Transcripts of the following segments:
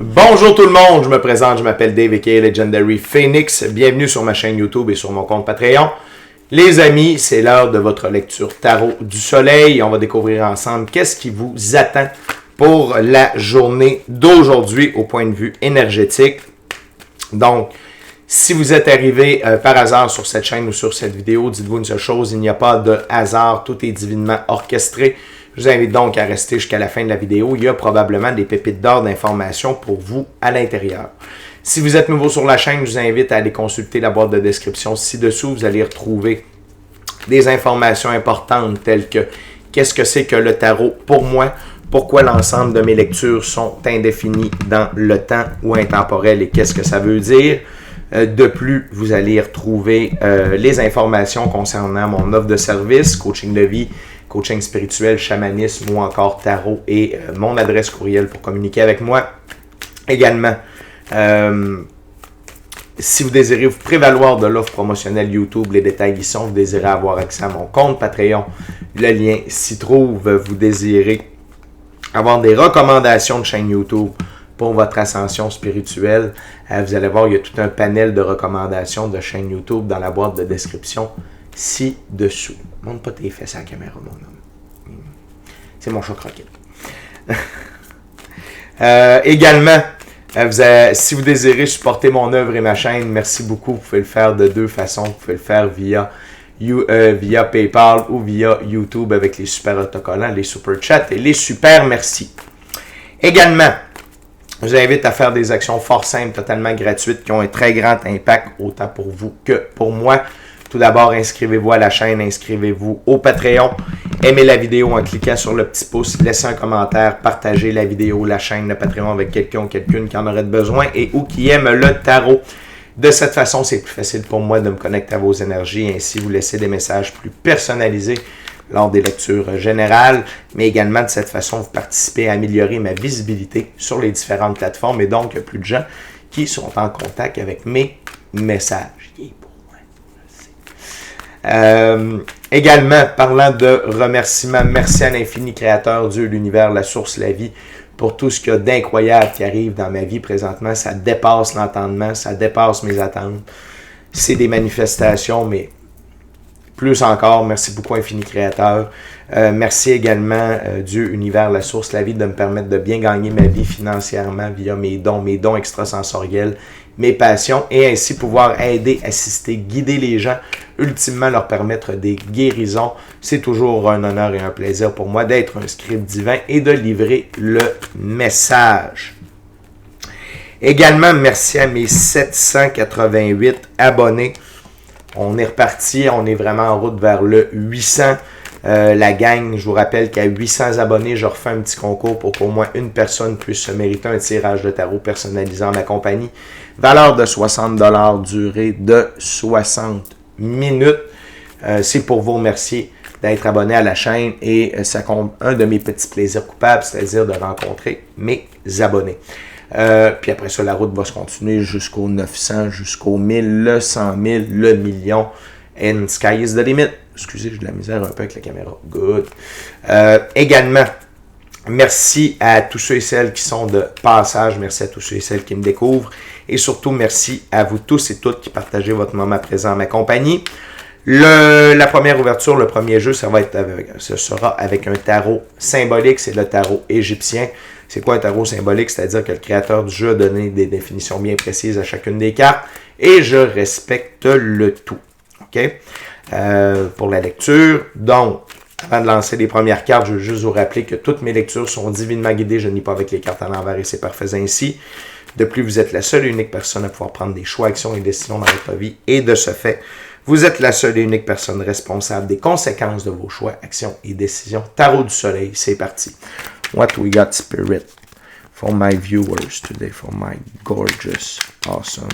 Bonjour tout le monde, je me présente, je m'appelle Dave aka Legendary Phoenix. Bienvenue sur ma chaîne YouTube et sur mon compte Patreon. Les amis, c'est l'heure de votre lecture tarot du soleil. On va découvrir ensemble qu'est-ce qui vous attend pour la journée d'aujourd'hui au point de vue énergétique. Donc, si vous êtes arrivé par hasard sur cette chaîne ou sur cette vidéo, dites-vous une seule chose, il n'y a pas de hasard, tout est divinement orchestré. Je vous invite donc à rester jusqu'à la fin de la vidéo. Il y a probablement des pépites d'or d'informations pour vous à l'intérieur. Si vous êtes nouveau sur la chaîne, je vous invite à aller consulter la boîte de description ci-dessous. Vous allez retrouver des informations importantes telles que qu'est-ce que c'est que le tarot pour moi, pourquoi l'ensemble de mes lectures sont indéfinies dans le temps ou intemporelles et qu'est-ce que ça veut dire. De plus, vous allez y retrouver les informations concernant mon offre de service, coaching de vie, coaching spirituel, chamanisme ou encore tarot et mon adresse courriel pour communiquer avec moi. Également, si vous désirez vous prévaloir de l'offre promotionnelle YouTube, les détails y sont. Vous désirez avoir accès à mon compte Patreon, le lien s'y trouve. Vous désirez avoir des recommandations de chaîne YouTube pour votre ascension spirituelle. Vous allez voir, il y a tout un panel de recommandations de chaîne YouTube dans la boîte de description ci-dessous. Montre pas tes fesses à la caméra, mon homme. C'est mon chat croquet. Également, si vous désirez supporter mon œuvre et ma chaîne, merci beaucoup. Vous pouvez le faire de deux façons. Vous pouvez le faire via PayPal ou via YouTube avec les super autocollants, les super chats et les super merci. Également, je vous invite à faire des actions fort simples, totalement gratuites, qui ont un très grand impact, autant pour vous que pour moi. Tout d'abord, inscrivez-vous à la chaîne, inscrivez-vous au Patreon, aimez la vidéo en cliquant sur le petit pouce, laissez un commentaire, partagez la vidéo, la chaîne, le Patreon avec quelqu'un ou quelqu'une qui en aurait besoin et ou qui aime le tarot. De cette façon, c'est plus facile pour moi de me connecter à vos énergies et ainsi vous laisser des messages plus personnalisés lors des lectures générales, mais également de cette façon, vous participez à améliorer ma visibilité sur les différentes plateformes et donc il y a plus de gens qui sont en contact avec mes messages. Également, parlant de remerciements, merci à l'infini créateur, Dieu, l'univers, la source, la vie, pour tout ce qu'il y a d'incroyable qui arrive dans ma vie présentement. Ça dépasse l'entendement, ça dépasse mes attentes. C'est des manifestations, mais plus encore, merci beaucoup infini créateur. Merci également Dieu, univers, la source, la vie, de me permettre de bien gagner ma vie financièrement via mes dons extrasensoriels, mes passions, et ainsi pouvoir aider, assister, guider les gens, ultimement leur permettre des guérisons. C'est toujours un honneur et un plaisir pour moi d'être un script divin et de livrer le message. Également, merci à mes 788 abonnés. On est reparti, on est vraiment en route vers le 800. La gang, je vous rappelle qu'à 800 abonnés, je refais un petit concours pour qu'au moins une personne puisse se mériter un tirage de tarot personnalisé en ma compagnie. Valeur de 60$, durée de 60 minutes. C'est pour vous remercier d'être abonné à la chaîne et ça compte un de mes petits plaisirs coupables, c'est-à-dire de rencontrer mes abonnés. Puis après ça, la route va se continuer jusqu'au 900, jusqu'au 1000, le 100 000, le million. And sky is the limit. Excusez, j'ai de la misère un peu avec la caméra. Good. Également, merci à tous ceux et celles qui sont de passage. Merci à tous ceux et celles qui me découvrent. Et surtout, merci à vous tous et toutes qui partagez votre moment présent à ma compagnie. La première ouverture, le premier jeu, ce sera avec un tarot symbolique. C'est le tarot égyptien. C'est quoi un tarot symbolique? C'est-à-dire que le créateur du jeu a donné des définitions bien précises à chacune des cartes. Et je respecte le tout. OK? Pour la lecture. Donc, avant de lancer les premières cartes, je veux juste vous rappeler que toutes mes lectures sont divinement guidées. Je n'ai pas avec les cartes à l'envers et c'est parfait ainsi. De plus, vous êtes la seule et unique personne à pouvoir prendre des choix, actions et décisions dans votre vie. Et de ce fait, vous êtes la seule et unique personne responsable des conséquences de vos choix, actions et décisions. Tarot du soleil, c'est parti. What we got, spirit, for my viewers today, for my gorgeous, awesome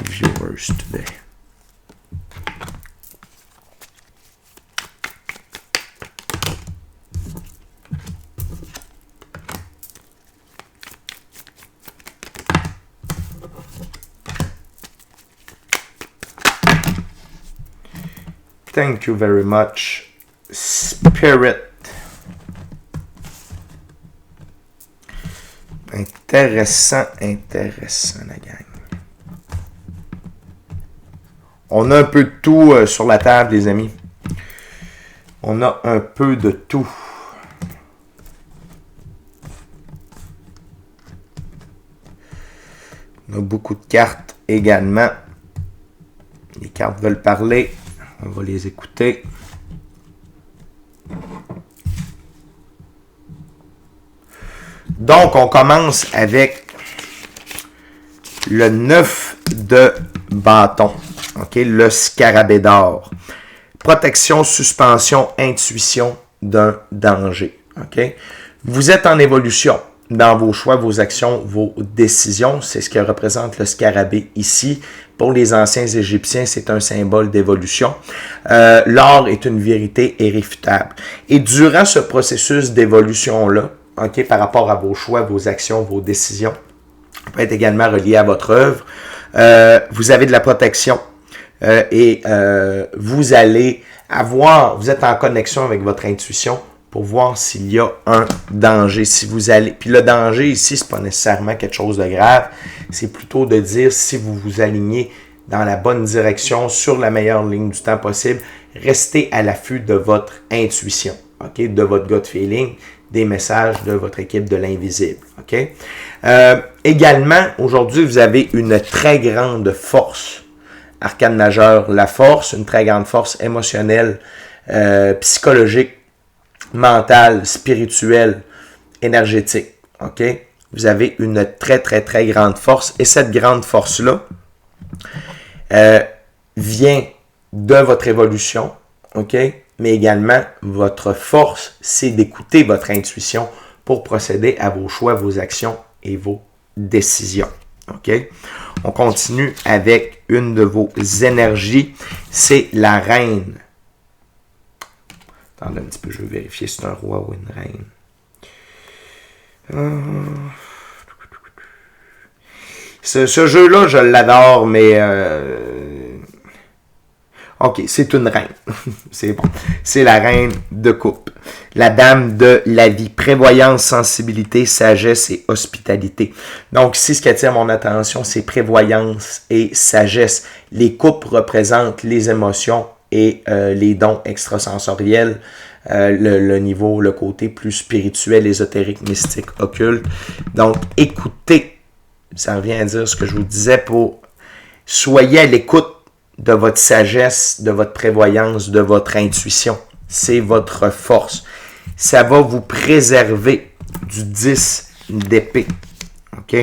viewers today. Thank you very much, Spirit. Intéressant, intéressant, la gang. On a un peu de tout sur la table, les amis. On a un peu de tout. On a beaucoup de cartes également. Les cartes veulent parler. On va les écouter. Donc, on commence avec le 9 de bâton. OK? Le scarabée d'or. Protection, suspension, intuition d'un danger. OK? Vous êtes en évolution dans vos choix, vos actions, vos décisions. C'est ce que représente le scarabée ici. Pour les anciens Égyptiens, c'est un symbole d'évolution. L'or est une vérité irréfutable. Et durant ce processus d'évolution-là, OK, par rapport à vos choix, vos actions, vos décisions, peut être également relié à votre œuvre, vous avez de la protection. Vous allez vous êtes en connexion avec votre intuition pour voir s'il y a un danger. Si vous allez, puis le danger ici, c'est pas nécessairement quelque chose de grave, c'est plutôt de dire si vous vous alignez dans la bonne direction, sur la meilleure ligne du temps possible, restez à l'affût de votre intuition, ok, de votre gut feeling, des messages de votre équipe de l'invisible. Ok. Également, aujourd'hui, vous avez une très grande force. Arcane majeur, la force, une très grande force émotionnelle, psychologique, mentale, spirituelle, énergétique. OK? Vous avez une très, très, très grande force. Et cette grande force-là vient de votre évolution. OK? Mais également, votre force, c'est d'écouter votre intuition pour procéder à vos choix, vos actions et vos décisions. OK? On continue avec une de vos énergies. C'est la reine. Attendez un petit peu, je vais vérifier si c'est un roi ou une reine. Ce jeu-là, je l'adore, mais... OK, c'est une reine. C'est bon. C'est la reine de coupe. La dame de la vie. Prévoyance, sensibilité, sagesse et hospitalité. Donc ici, ce qui attire mon attention, c'est prévoyance et sagesse. Les coupes représentent les émotions et les dons extrasensoriels. Le niveau, le côté plus spirituel, ésotérique, mystique, occulte. Donc, écoutez. Ça revient à dire ce que je vous disais pour... Soyez à l'écoute de votre sagesse, de votre prévoyance, de votre intuition. C'est votre force. Ça va vous préserver du 10 d'épée. OK?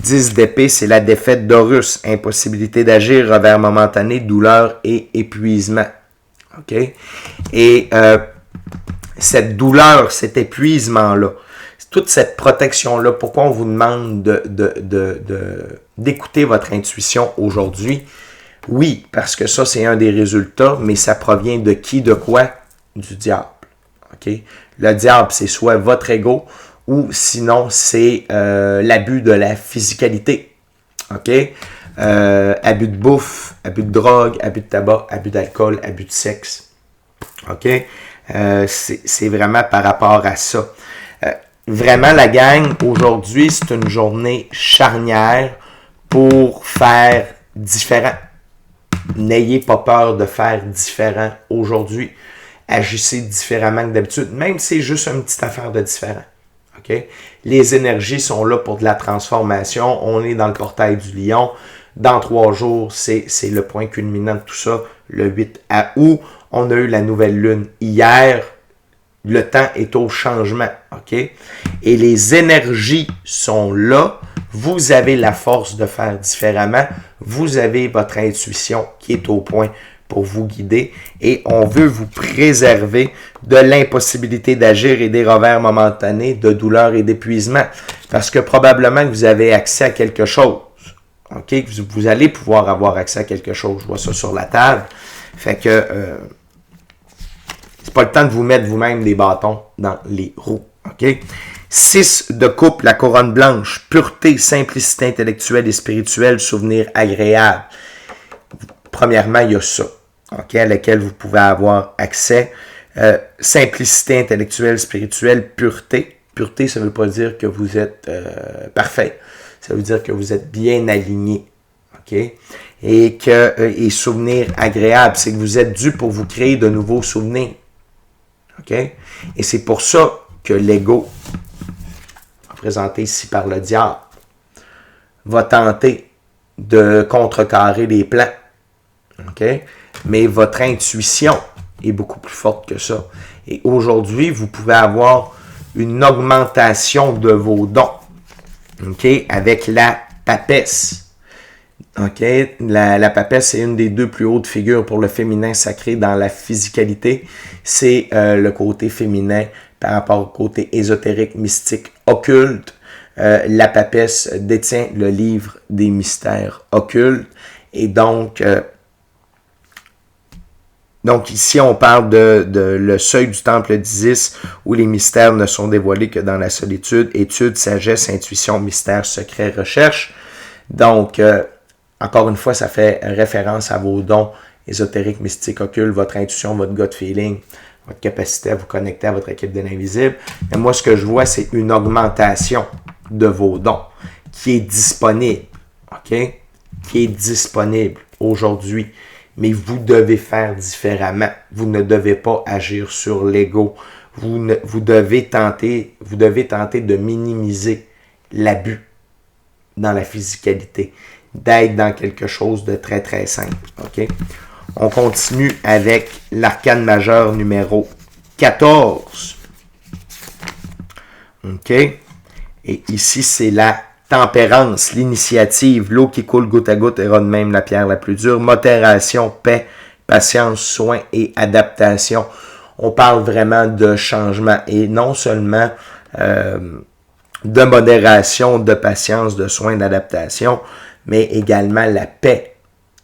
10 d'épée, c'est la défaite d'Horus. Impossibilité d'agir, revers momentané, douleur et épuisement. OK? Et cette douleur, cet épuisement-là, toute cette protection-là, pourquoi on vous demande d'écouter votre intuition aujourd'hui? Oui, parce que ça, c'est un des résultats, mais ça provient de qui, de quoi? Du diable. OK? Le diable, c'est soit votre ego, ou sinon, c'est l'abus de la physicalité. OK? Abus de bouffe, abus de drogue, abus de tabac, abus d'alcool, abus de sexe. OK? C'est vraiment par rapport à ça. Vraiment, la gang, aujourd'hui, c'est une journée charnière pour faire différent. N'ayez pas peur de faire différent aujourd'hui. Agissez différemment que d'habitude, même si c'est juste une petite affaire de différent. Okay? Les énergies sont là pour de la transformation. On est dans le portail du lion. Dans 3 jours, c'est le point culminant de tout ça. Le 8 août, on a eu la nouvelle lune hier. Le temps est au changement. Okay? Et les énergies sont là. Vous avez la force de faire différemment. Vous avez votre intuition qui est au point pour vous guider. Et on veut vous préserver de l'impossibilité d'agir et des revers momentanés, de douleur et d'épuisement. Parce que probablement que vous avez accès à quelque chose. OK? Vous allez pouvoir avoir accès à quelque chose. Je vois ça sur la table. Fait que c'est pas le temps de vous mettre vous-même des bâtons dans les roues. OK? 6 de coupe, la couronne blanche, pureté, simplicité intellectuelle et spirituelle, souvenir agréable. Premièrement, il y a ça, okay, à laquelle vous pouvez avoir accès. Simplicité intellectuelle, spirituelle, pureté. Pureté, ça ne veut pas dire que vous êtes parfait. Ça veut dire que vous êtes bien aligné. OK? Et souvenirs agréables, c'est que vous êtes dû pour vous créer de nouveaux souvenirs. OK? Et c'est pour ça que l'ego, représenté ici par le diable, va tenter de contrecarrer les plans. OK? Mais votre intuition est beaucoup plus forte que ça. Et aujourd'hui, vous pouvez avoir une augmentation de vos dons. OK? Avec la papesse. OK? La papesse, c'est une des deux plus hautes figures pour le féminin sacré dans la physicalité. C'est le côté féminin par rapport au côté ésotérique, mystique, occulte. La papesse détient le livre des mystères occultes. Et donc ici, on parle de le seuil du temple d'Isis, où les mystères ne sont dévoilés que dans la solitude. Étude, sagesse, intuition, mystère, secret, recherche. Donc, encore une fois, ça fait référence à vos dons ésotériques, mystiques, occultes, votre intuition, votre gut feeling, votre capacité à vous connecter à votre équipe de l'invisible. Mais moi, ce que je vois, c'est une augmentation de vos dons qui est disponible. OK? Qui est disponible aujourd'hui. Mais vous devez faire différemment. Vous ne devez pas agir sur l'ego. Vous devez tenter de minimiser l'abus dans la physicalité, d'être dans quelque chose de très, très simple. OK? On continue avec l'arcane majeur numéro 14. OK? Et ici, c'est la tempérance, l'initiative, l'eau qui coule goutte à goutte érode même la pierre la plus dure, modération, paix, patience, soin et adaptation. On parle vraiment de changement et non seulement de modération, de patience, de soin, d'adaptation, mais également la paix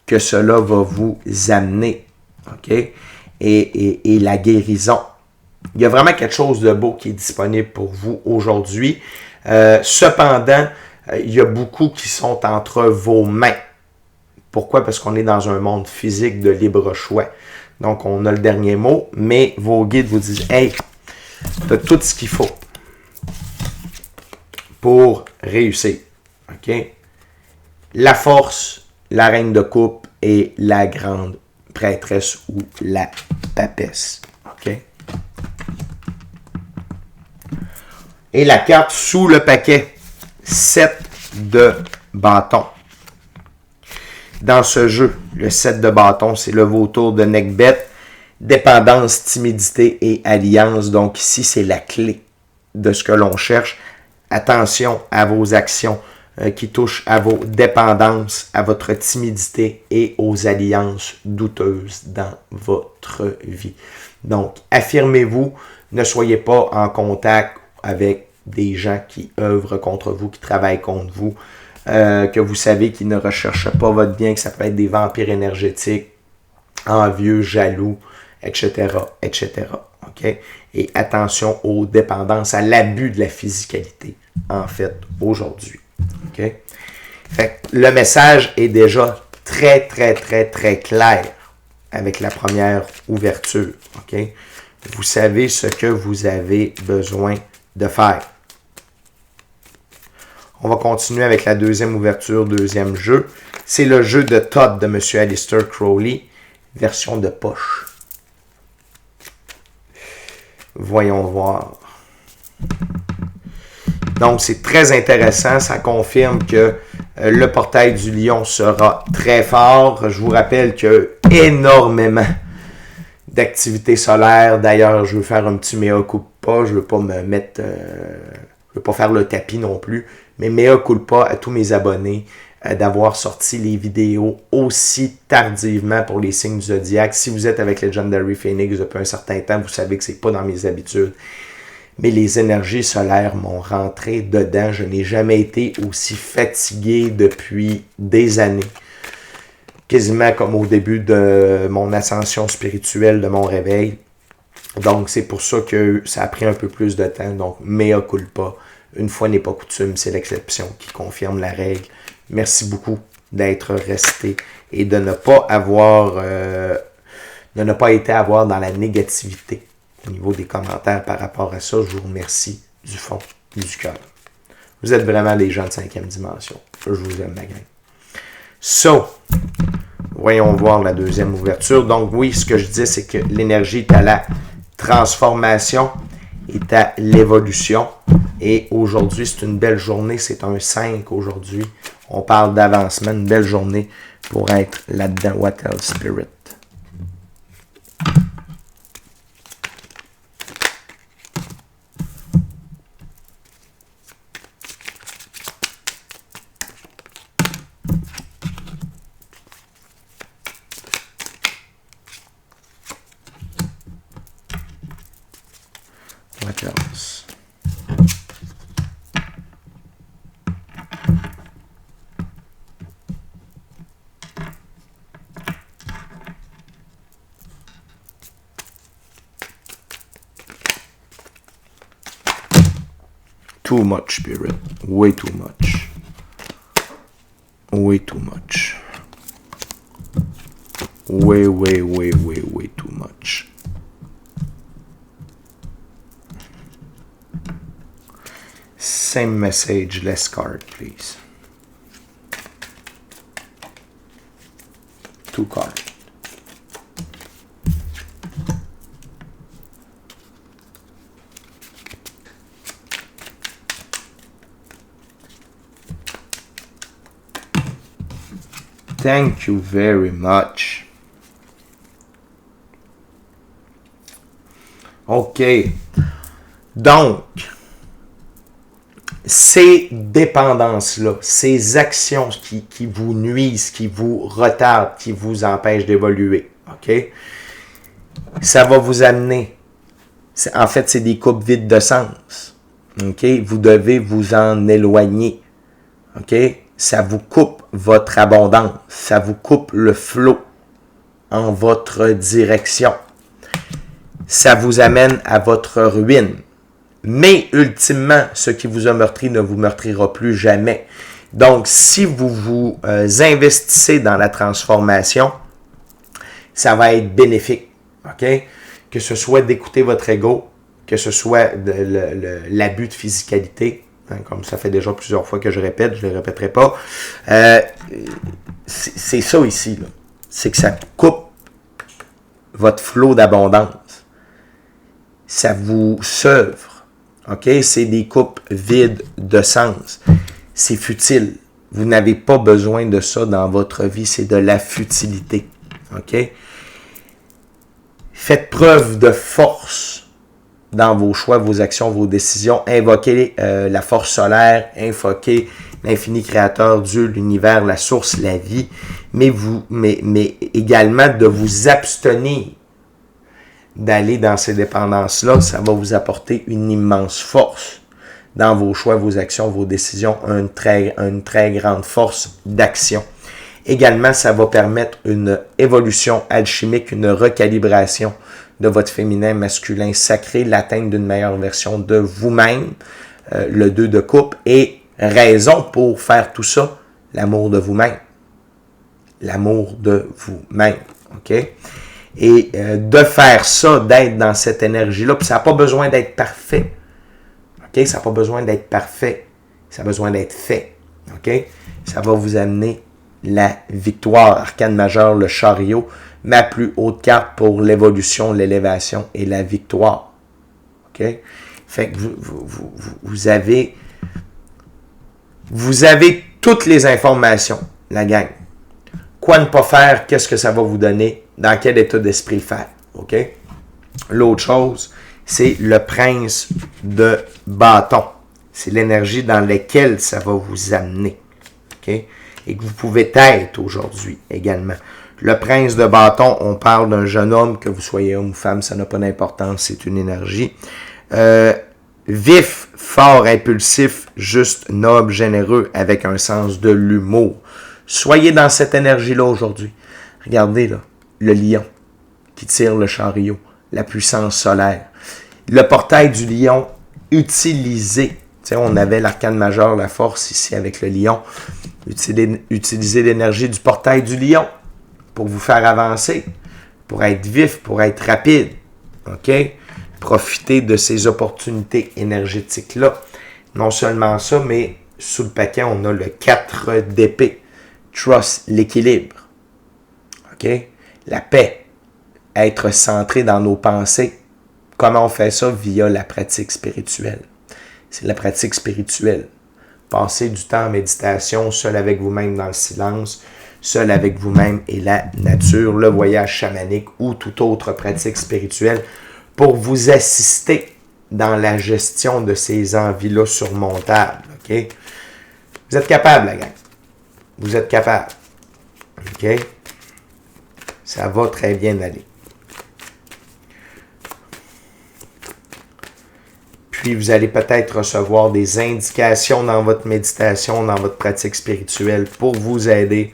que cela va vous amener. OK? Et la guérison. Il y a vraiment quelque chose de beau qui est disponible pour vous aujourd'hui. Cependant, il y a beaucoup qui sont entre vos mains. Pourquoi? Parce qu'on est dans un monde physique de libre choix. Donc, on a le dernier mot, mais vos guides vous disent « Hey, tu as tout ce qu'il faut pour réussir. » OK? La force, la reine de coupe et la grande prêtresse ou la papesse. OK? Et la carte sous le paquet, 7 de bâton. Dans ce jeu, le 7 de bâton, c'est le vautour de Necbet, dépendance, timidité et alliance. Donc ici, c'est la clé de ce que l'on cherche. Attention à vos actions qui touchent à vos dépendances, à votre timidité et aux alliances douteuses dans votre vie. Donc, affirmez-vous, ne soyez pas en contact avec des gens qui œuvrent contre vous, qui travaillent contre vous, que vous savez qu'ils ne recherchent pas votre bien, que ça peut être des vampires énergétiques, envieux, jaloux, etc., etc. OK? Et attention aux dépendances, à l'abus de la physicalité, en fait, aujourd'hui. OK? Fait que le message est déjà très, très, très, très clair avec la première ouverture. OK? Vous savez ce que vous avez besoin de faire. On va continuer avec la deuxième ouverture, deuxième jeu. C'est le jeu de Todd de M. Aleister Crowley, version de poche. Voyons voir. Donc, c'est très intéressant. Ça confirme que le portail du lion sera très fort. Je vous rappelle qu'il y a énormément d'activités solaires. D'ailleurs, je veux faire un petit mea culpa. Je ne veux pas me mettre... je veux pas faire le tapis non plus. Mais mea culpa à tous mes abonnés d'avoir sorti les vidéos aussi tardivement pour les signes du zodiaque. Si vous êtes avec Legendary Phoenix depuis un certain temps, vous savez que c'est pas dans mes habitudes. Mais les énergies solaires m'ont rentré dedans. Je n'ai jamais été aussi fatigué depuis des années. Quasiment comme au début de mon ascension spirituelle, de mon réveil. Donc, c'est pour ça que ça a pris un peu plus de temps. Donc, mea culpa. Une fois n'est pas coutume, c'est l'exception qui confirme la règle. Merci beaucoup d'être resté et de ne pas été dans la négativité au niveau des commentaires par rapport à ça. Je vous remercie du fond du cœur. Vous êtes vraiment les gens de 5e dimension. Je vous aime, ma gang. So, voyons voir la deuxième ouverture. Donc oui, ce que je dis, c'est que l'énergie est à la transformation, est à l'évolution. Et aujourd'hui, c'est une belle journée. C'est un 5 aujourd'hui. On parle d'avancement. Une belle journée pour être là-dedans. What else, Spirit? What else? Too much, Spirit. Way too much. Way too much. Way too much. Same message, less card, please. 2 cards. Thank you very much. OK. Donc, ces dépendances-là, ces actions qui vous nuisent, qui vous retardent, qui vous empêchent d'évoluer, OK? Ça va vous amener, en fait, c'est des coupes vides de sens, OK? Vous devez vous en éloigner, OK? Ça vous coupe votre abondance, ça vous coupe le flot en votre direction. Ça vous amène à votre ruine. Mais ultimement, ce qui vous a meurtri ne vous meurtrira plus jamais. Donc, si vous vous investissez dans la transformation, ça va être bénéfique. OK? Que ce soit d'écouter votre ego, que ce soit l'abus de physicalité, hein, comme ça fait déjà plusieurs fois que je répète, je ne le répéterai pas. C'est ça ici, là. C'est que ça coupe votre flot d'abondance. Ça vous sevre. OK? C'est des coupes vides de sens. C'est futile. Vous n'avez pas besoin de ça dans votre vie. C'est de la futilité. OK? Faites preuve de force dans vos choix, vos actions, vos décisions. Invoquez la force solaire. Invoquez l'infini créateur, Dieu, l'univers, la source, la vie. Mais également de vous abstenir d'aller dans ces dépendances-là, ça va vous apporter une immense force dans vos choix, vos actions, vos décisions, une très grande force d'action. Également, ça va permettre une évolution alchimique, une recalibration de votre féminin, masculin sacré, l'atteinte d'une meilleure version de vous-même, le 2 de coupe, et raison pour faire tout ça, l'amour de vous-même. L'amour de vous-même, OK? Et de faire ça, d'être dans cette énergie-là, puis ça n'a pas besoin d'être parfait. OK? Ça n'a pas besoin d'être parfait. Ça a besoin d'être fait. OK? Ça va vous amener la victoire. Arcane majeur, le chariot, ma plus haute carte pour l'évolution, l'élévation et la victoire. OK? Fait que vous avez toutes les informations, la gang. Quoi ne pas faire, qu'est-ce que ça va vous donner, dans quel état d'esprit le faire, OK? L'autre chose, c'est le prince de bâton. C'est l'énergie dans laquelle ça va vous amener, OK? Et que vous pouvez être aujourd'hui également. Le prince de bâton, on parle d'un jeune homme, que vous soyez homme ou femme, ça n'a pas d'importance, c'est une énergie. Vif, fort, impulsif, juste, noble, généreux, avec un sens de l'humour. Soyez dans cette énergie-là aujourd'hui. Regardez là, le lion qui tire le chariot, la puissance solaire. Le portail du lion utilisé. Tu sais, on avait l'arcane majeur, la force ici avec le lion. Utilisez l'énergie du portail du lion pour vous faire avancer, pour être vif, pour être rapide. OK? profiter de ces opportunités énergétiques-là. Non seulement ça, mais sous le paquet, on a le 4 d'épée. Trust, l'équilibre. OK? La paix. Être centré dans nos pensées. Comment on fait ça? Via la pratique spirituelle. C'est la pratique spirituelle. Passer du temps en méditation, seul avec vous-même dans le silence, seul avec vous-même et la nature, le voyage chamanique ou toute autre pratique spirituelle pour vous assister dans la gestion de ces envies-là surmontables. OK? Vous êtes capable, la gang. Vous êtes capable. OK? Ça va très bien aller. Puis vous allez peut-être recevoir des indications dans votre méditation, dans votre pratique spirituelle pour vous aider.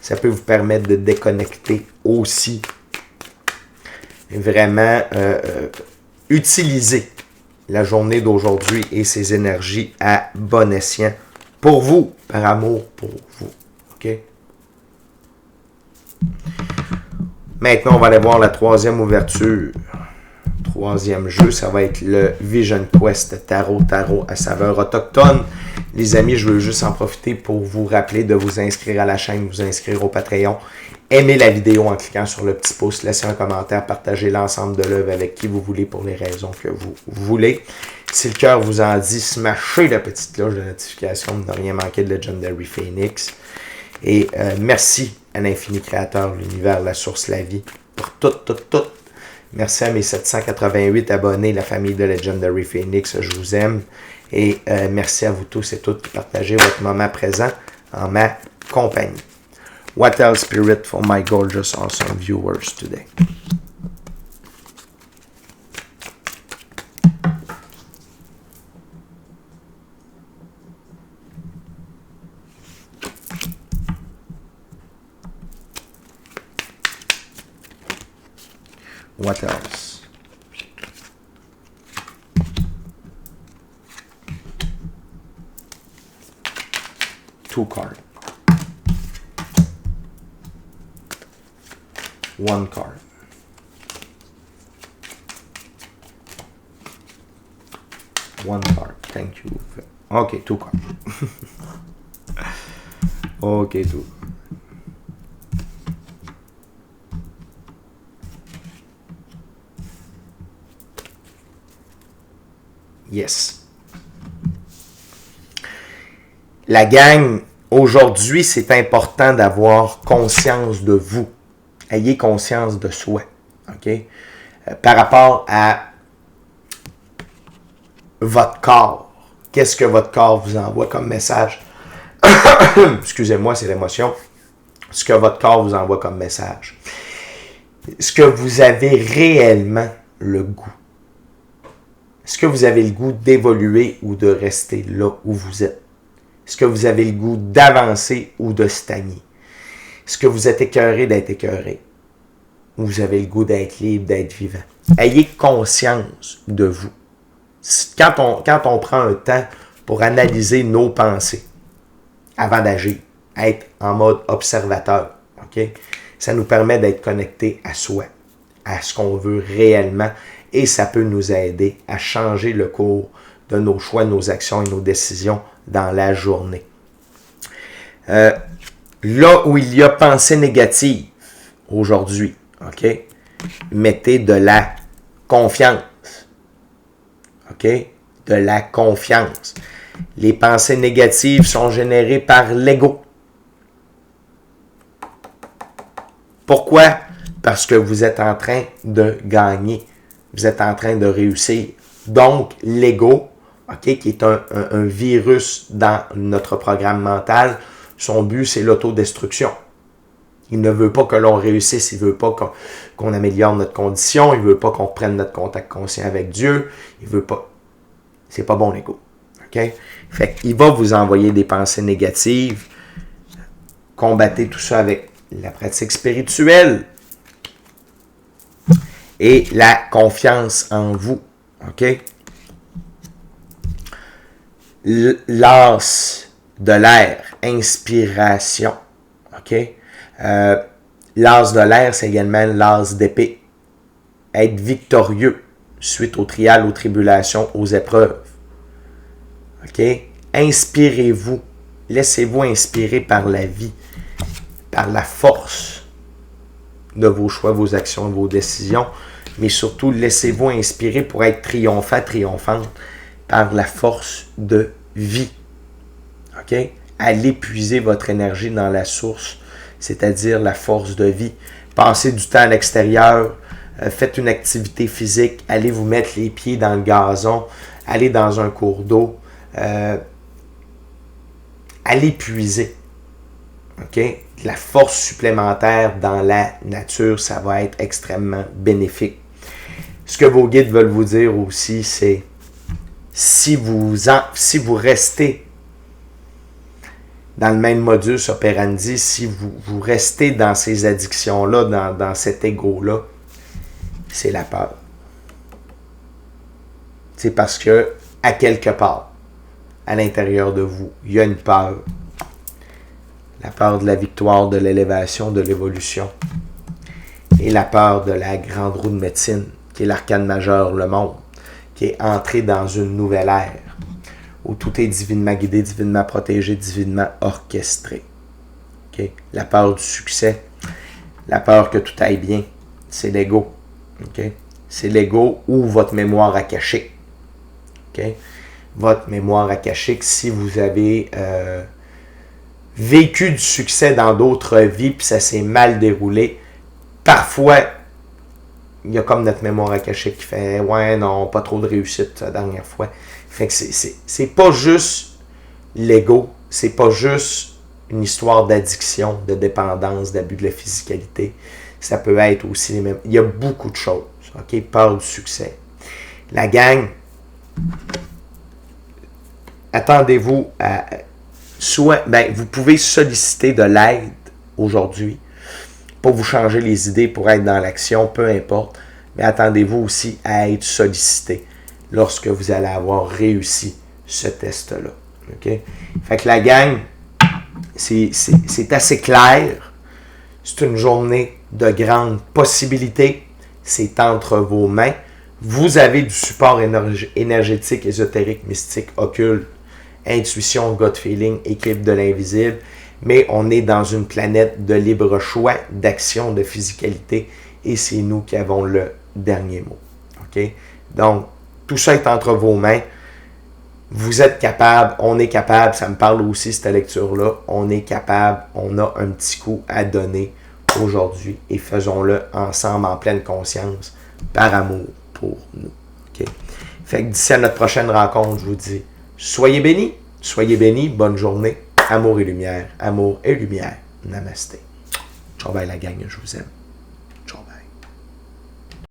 Ça peut vous permettre de déconnecter aussi. Et vraiment utiliser la journée d'aujourd'hui et ses énergies à bon escient pour vous, par amour pour vous. OK? Maintenant, on va aller voir la troisième ouverture. Troisième jeu, ça va être le Vision Quest Tarot à saveur autochtone. Les amis, je veux juste en profiter pour vous rappeler de vous inscrire à la chaîne, vous inscrire au Patreon. Aimez la vidéo en cliquant sur le petit pouce, laissez un commentaire, partagez l'ensemble de l'œuvre avec qui vous voulez pour les raisons que vous voulez. Si le cœur vous en dit, smashez la petite cloche de notification de ne rien manquer de Legendary Phoenix. Et merci à l'infini créateur, l'univers, la source, la vie, pour tout. Merci à mes 788 abonnés, la famille de Legendary Phoenix, je vous aime. Et merci à vous tous et toutes qui partagez votre moment présent en ma compagnie. What else, Spirit, for my gorgeous, awesome viewers today? What else? Two cards. One card. One card. Thank you. Okay, two cards. Okay, two. Yes. La gang, aujourd'hui, c'est important d'avoir conscience de vous. Ayez conscience de soi. OK? Par rapport à votre corps. Qu'est-ce que votre corps vous envoie comme message? Excusez-moi, c'est l'émotion. Ce que votre corps vous envoie comme message. Est-ce que vous avez réellement le goût? Est-ce que vous avez le goût d'évoluer ou de rester là où vous êtes? Est-ce que vous avez le goût d'avancer ou de stagner? Est-ce que vous êtes écœuré d'être écœuré? Ou vous avez le goût d'être libre, d'être vivant? Ayez conscience de vous. Quand on prend un temps pour analyser nos pensées avant d'agir, être en mode observateur, okay? Ça nous permet d'être connectés à soi, à ce qu'on veut réellement, et ça peut nous aider à changer le cours de nos choix, nos actions et nos décisions dans la journée. Là où il y a pensée négative aujourd'hui, OK? Mettez de la confiance. OK? De la confiance. Les pensées négatives sont générées par l'ego. Pourquoi? Parce que vous êtes en train de gagner. Vous êtes en train de réussir. Donc, l'ego, OK, qui est un virus dans notre programme mental, son but, c'est l'autodestruction. Il ne veut pas que l'on réussisse, il ne veut pas qu'on améliore notre condition, il ne veut pas qu'on reprenne notre contact conscient avec Dieu, il ne veut pas. C'est pas bon, l'ego. OK? Fait qu'il va vous envoyer des pensées négatives. Combattez tout ça avec la pratique spirituelle et la confiance en vous. OK? L'as de l'air, inspiration. OK? L'as de l'air, c'est également l'as d'épée. Être victorieux. suite aux trials, aux tribulations, aux épreuves. OK? Inspirez-vous. Laissez-vous inspirer par la vie, par la force de vos choix, vos actions, vos décisions, mais surtout, laissez-vous inspirer pour être triomphant, triomphante par la force de vie. OK? Allez puiser votre énergie dans la source, c'est-à-dire la force de vie. Passez du temps à l'extérieur, faites une activité physique, allez vous mettre les pieds dans le gazon, allez dans un cours d'eau, allez puiser. OK? La force supplémentaire dans la nature, ça va être extrêmement bénéfique. Ce que vos guides veulent vous dire aussi, c'est si vous restez dans le même modus operandi, si vous restez dans ces addictions-là, dans cet ego-là, c'est la peur. C'est parce que, à quelque part, à l'intérieur de vous, il y a une peur. La peur de la victoire, de l'élévation, de l'évolution. Et la peur de la grande roue de médecine, qui est l'arcane majeur, le monde, qui est entré dans une nouvelle ère, où tout est divinement guidé, divinement protégé, divinement orchestré. Okay? La peur du succès, la peur que tout aille bien, c'est l'ego. Okay? C'est l'ego ou votre mémoire akashique. Okay? Votre mémoire akashique, si vous avez vécu du succès dans d'autres vies, puis ça s'est mal déroulé, parfois, il y a comme notre mémoire akashique qui fait « Ouais, non, pas trop de réussite la dernière fois ». Fait que c'est pas juste l'ego, c'est pas juste une histoire d'addiction, de dépendance, d'abus de la physicalité. Ça peut être aussi les mêmes. Il y a beaucoup de choses. OK? Peur du succès. La gang, attendez-vous à... vous pouvez solliciter de l'aide aujourd'hui pour vous changer les idées, pour être dans l'action, peu importe. Mais attendez-vous aussi à être sollicité lorsque vous allez avoir réussi ce test-là. Okay? Fait que la gang, c'est assez clair. C'est une journée de grandes possibilités. C'est entre vos mains. Vous avez du support énergétique, ésotérique, mystique, occulte, intuition, gut feeling, équipe de l'invisible. Mais on est dans une planète de libre choix, d'action, de physicalité. Et c'est nous qui avons le dernier mot. Okay? Donc, tout ça est entre vos mains. Vous êtes capable, on est capable, ça me parle aussi cette lecture-là, on est capable, on a un petit coup à donner aujourd'hui et faisons-le ensemble en pleine conscience, par amour pour nous. Okay? Fait que d'ici à notre prochaine rencontre, je vous dis, soyez bénis, bonne journée, amour et lumière, Namasté. Ciao bye la gang, je vous aime.